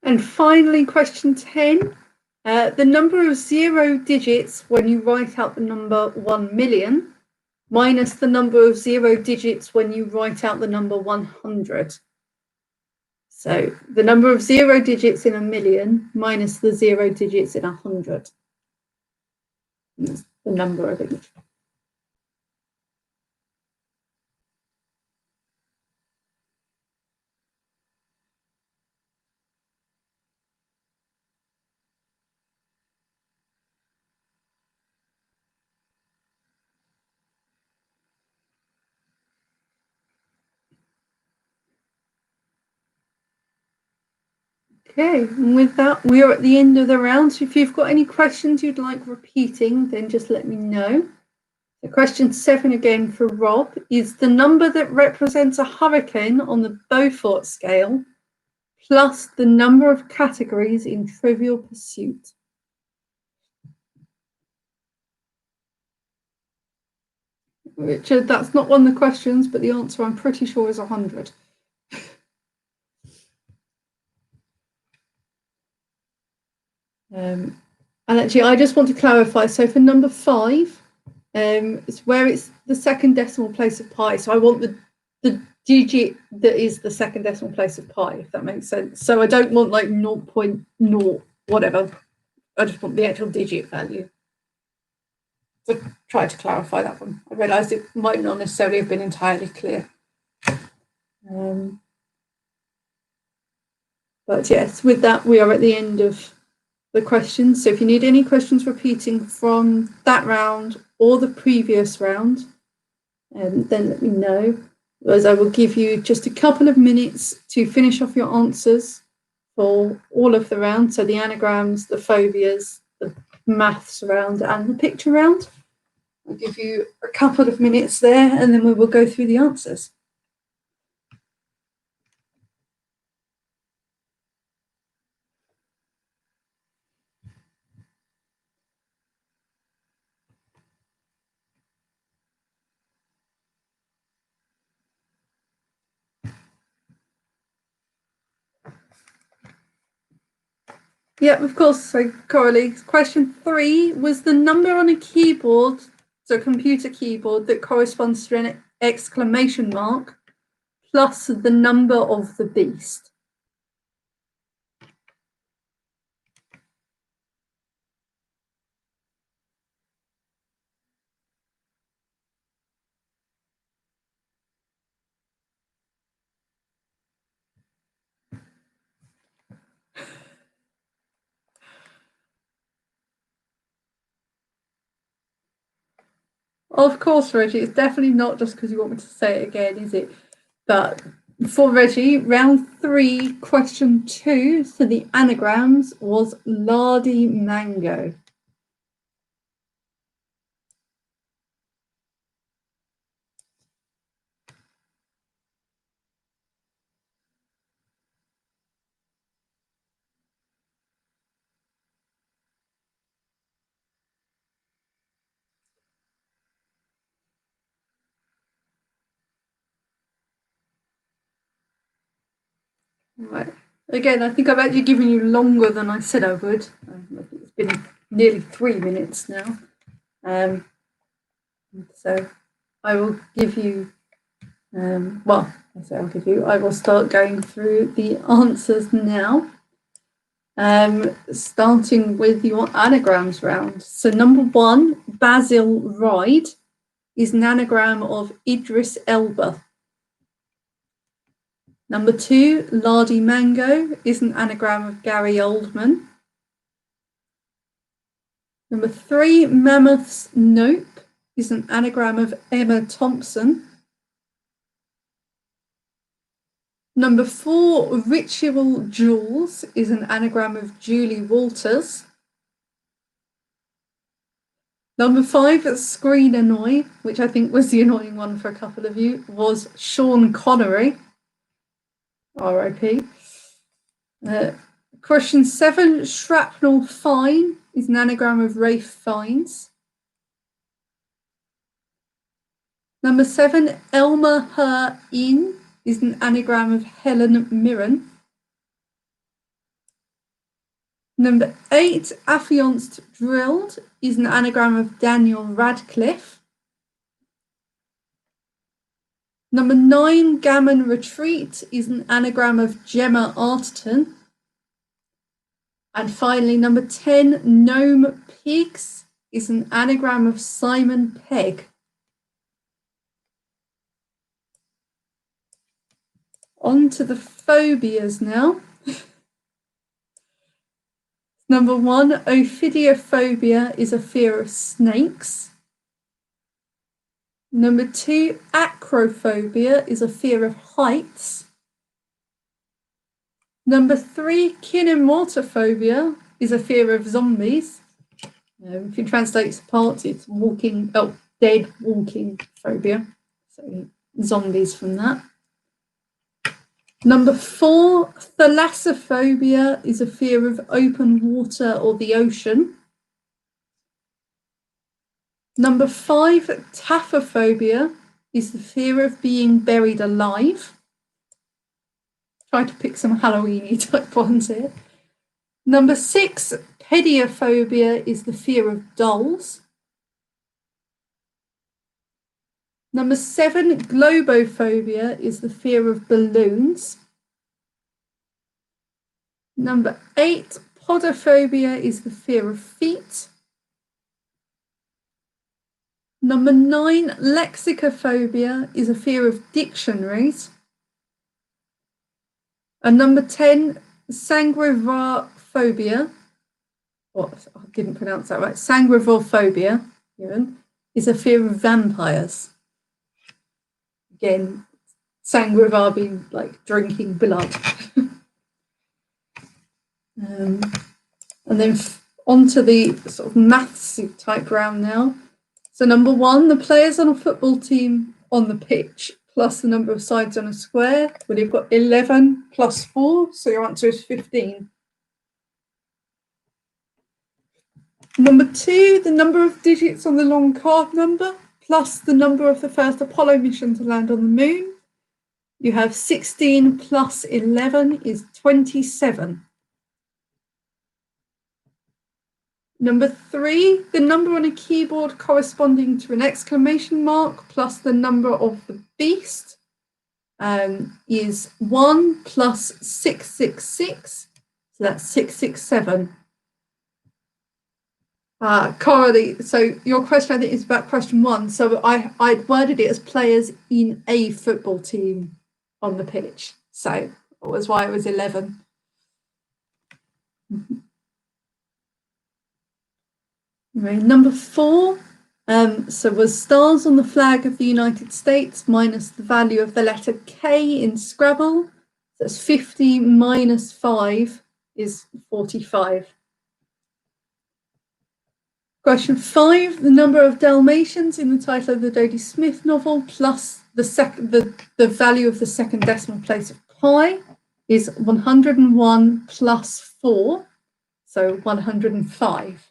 And finally, question 10. The number of 0 digits when you write out the number 1 million minus the number of 0 digits when you write out the number 100. So the number of 0 digits in a million minus the 0 digits in 100. That's the number of each. Okay, and with that, we are at the end of the round. So if you've got any questions you'd like repeating, then just let me know. So question 7 again for Rob is the number that represents a hurricane on the Beaufort scale plus the number of categories in Trivial Pursuit. Richard, that's not one of the questions, but the answer I'm pretty sure is 100. And actually, I just want to clarify. So for number 5, it's where it's the second decimal place of pi. So I want the digit that is the second decimal place of pi, if that makes sense. So I don't want like 0.0 whatever. I just want the actual digit value. So try to clarify that one. I realised it might not necessarily have been entirely clear. But yes, with that, we are at the end of the questions. So if you need any questions repeating from that round or the previous round, then let me know. Otherwise, I will give you just a couple of minutes to finish off your answers for all of the rounds. So the anagrams, the phobias, the maths round and the picture round. I'll give you a couple of minutes there and then we will go through the answers. Yeah, of course. So, Coralie, question 3 was the number on a keyboard, so a computer keyboard, that corresponds to an exclamation mark plus the number of the beast. Of course, Reggie, it's definitely not just because you want me to say it again, is it? But for Reggie, round 3, question 2, so the anagrams was Lardy Mango. Right. Again, I think I've actually given you longer than I said I would. It's been nearly 3 minutes now. So I will give you, I will start going through the answers now. Starting with your anagrams round. So number 1, Basil Ride, is an anagram of Idris Elba. Number 2, Lardy Mango, is an anagram of Gary Oldman. Number 3, Mammoth's Nope, is an anagram of Emma Thompson. Number 4, Ritual Jewels is an anagram of Julie Walters. Number 5, Screen Annoy, which I think was the annoying one for a couple of you, was Sean Connery. R.I.P. Question 7, Shrapnel Fine is an anagram of Rafe Fiennes. Number 7, Elmer Her In is an anagram of Helen Mirren. Number 8, Affianced Drilled is an anagram of Daniel Radcliffe. Number 9, Gammon Retreat is an anagram of Gemma Arterton. And finally, number 10, Gnome Pigs is an anagram of Simon Pegg. On to the phobias now. Number 1, Ophidiophobia is a fear of snakes. Number 2, Acrophobia is a fear of heights. Number 3, Kinematophobia is a fear of zombies. If you translate to parts, it's dead walking phobia. So zombies from that. Number 4, Thalassophobia is a fear of open water or the ocean. Number 5, Taphophobia is the fear of being buried alive. Try to pick some Halloween-y type ones here. Number 6, Pediophobia is the fear of dolls. Number 7, Globophobia is the fear of balloons. Number 8, Podophobia is the fear of feet. Number 9, Lexicophobia is a fear of dictionaries. And number 10, Sanguivorophobia, I didn't pronounce that right, Sanguivorophobia is a fear of vampires. Again, Sangrivar being like drinking blood. And then on to the sort of maths type round now. So number 1, the players on a football team on the pitch plus the number of sides on a square. Well, you've got 11 plus 4, so your answer is 15. Number 2, the number of digits on the long card number plus the number of the first Apollo mission to land on the moon. You have 16 plus 11 is 27. Number 3, the number on a keyboard corresponding to an exclamation mark plus the number of the beast is 1 plus 666, so that's 667. Coralie, so your question, I think, is about question 1. So I worded it as players in a football team on the pitch. So that was why it was 11. Right, number 4, so was stars on the flag of the United States minus the value of the letter K in Scrabble. So that's 50 minus 5 is 45. Question 5, the number of Dalmatians in the title of the Dodie Smith novel plus the value of the second decimal place of pi is 101 plus 4, so 105.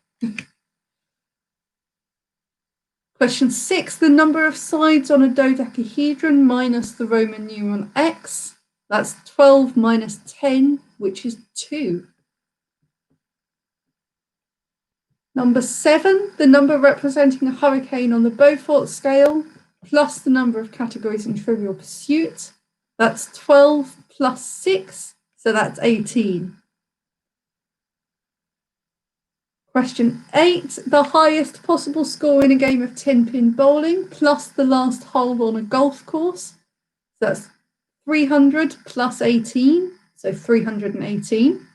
Question 6, the number of sides on a dodecahedron minus the Roman numeral x. That's 12 minus 10, which is 2. Number 7, the number representing a hurricane on the Beaufort scale plus the number of categories in Trivial Pursuit. That's 12 plus 6, so that's 18. Question 8, the highest possible score in a game of 10-pin bowling plus the last hole on a golf course. So that's 300 plus 18, so 318.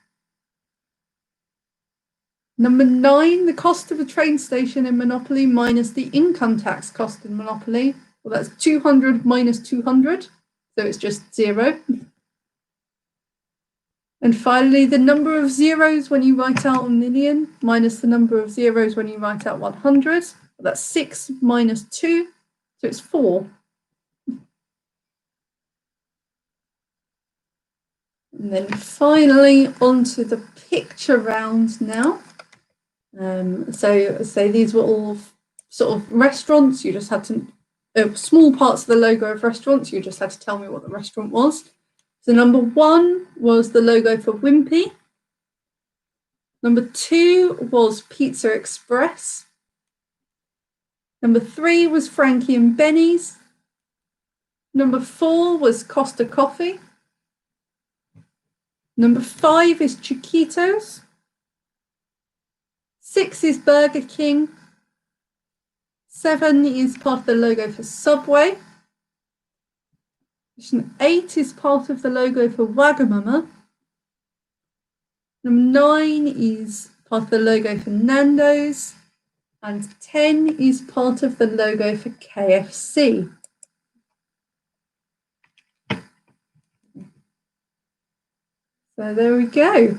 Number 9, the cost of a train station in Monopoly minus the income tax cost in Monopoly. Well, that's 200 minus 200, so it's just 0. And finally, the number of zeros when you write out a million minus the number of zeros when you write out 100. That's 6 minus 2, so it's 4. And then finally onto the picture round now. So these were all sort of restaurants. You just had to, small parts of the logo of restaurants, you just had to tell me what the restaurant was. So number 1 was the logo for Wimpy. Number 2 was Pizza Express. Number 3 was Frankie and Benny's. Number 4 was Costa Coffee. Number 5 is Chiquitos. 6 is Burger King. 7 is part of the logo for Subway. 8 is part of the logo for Wagamama. Number 9 is part of the logo for Nando's. And 10 is part of the logo for KFC. So there we go.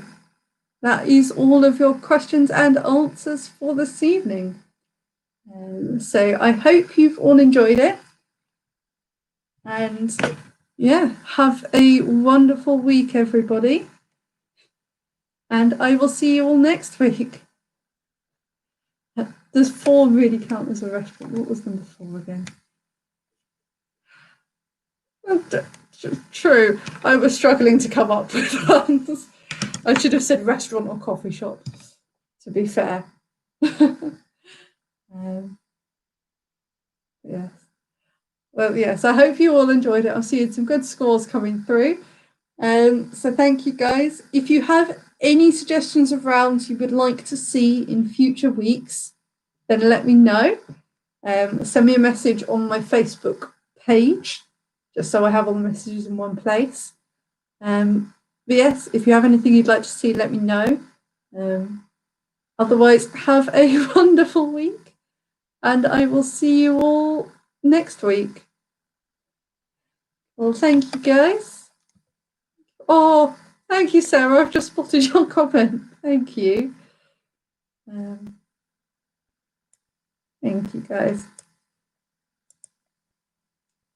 That is all of your questions and answers for this evening. So I hope you've all enjoyed it. And yeah, have a wonderful week, everybody. And I will see you all next week. Does 4 really count as a restaurant? What was number 4 again? True. I was struggling to come up with ones. I should have said restaurant or coffee shop, to be fair. Yes. Well, yes, I hope you all enjoyed it. I've seen some good scores coming through. So thank you, guys. If you have any suggestions of rounds you would like to see in future weeks, then let me know. Send me a message on my Facebook page, just so I have all the messages in one place. But yes, if you have anything you'd like to see, let me know. Otherwise, have a wonderful week, and I will see you all next week. Well, thank you, guys. Oh, thank you, Sarah. I've just spotted your comment. Thank you. Thank you, guys.